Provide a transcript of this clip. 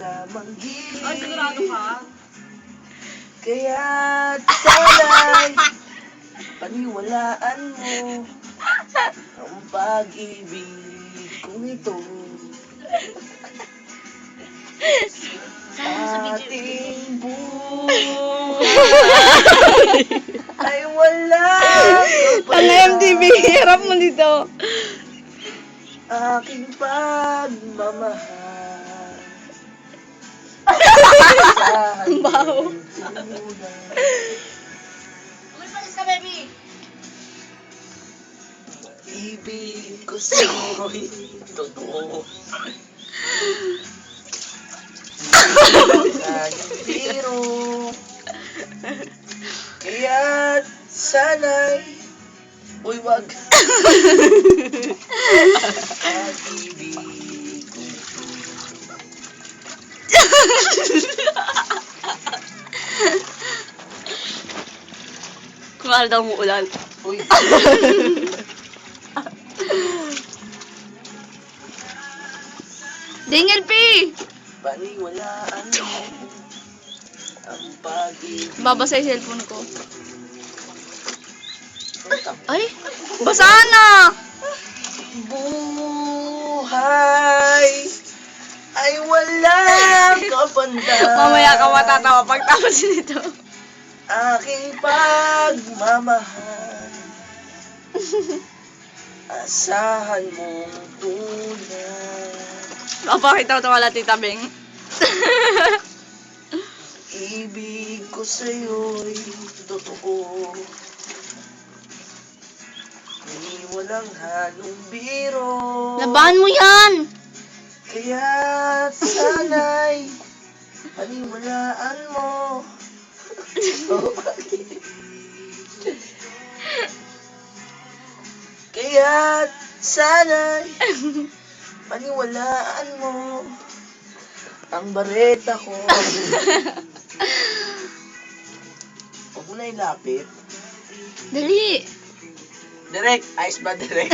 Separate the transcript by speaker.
Speaker 1: lamang
Speaker 2: Ay, sigurado
Speaker 1: hiling.
Speaker 2: ka?
Speaker 1: Kaya't sana'y paniwalaan mo ang pag-ibig kong ito. Ating buhay ay walang
Speaker 3: Ano MTV? Hirap mo dito.
Speaker 1: aking pagmamahal.
Speaker 3: Ang baho.
Speaker 2: Umalis ka, baby!
Speaker 1: Ibig ko sa'yo'y totoo. Tayong biro. Kaya't sana'y uy, wag. Pag-ibig ko.
Speaker 3: Kung ano daw mo ulan.
Speaker 1: Uy.
Speaker 3: Dingil P!
Speaker 1: Paniwalaan mo ang pag-ibig.
Speaker 3: Babasa yung cellphone ko. Ay! Basa na!
Speaker 1: Buhay ay walang kapantayan.
Speaker 3: Mamaya ka matatawa pagtapos nito.
Speaker 1: Aking pagmamahal. Asahan mong tunay.
Speaker 3: Papakita ko ito wala Tita Beng.
Speaker 1: Ibig ko sa'yo'y totoo. Hindi walang halong biro.
Speaker 3: Labahan mo yan!
Speaker 1: Kaya't sana'y paniwalaan mo. Kaya't sana'y paniwalaan mo ang bareta ko. Huwag mo na ilapit.
Speaker 3: Dali!
Speaker 1: Direk, ayos ba direk?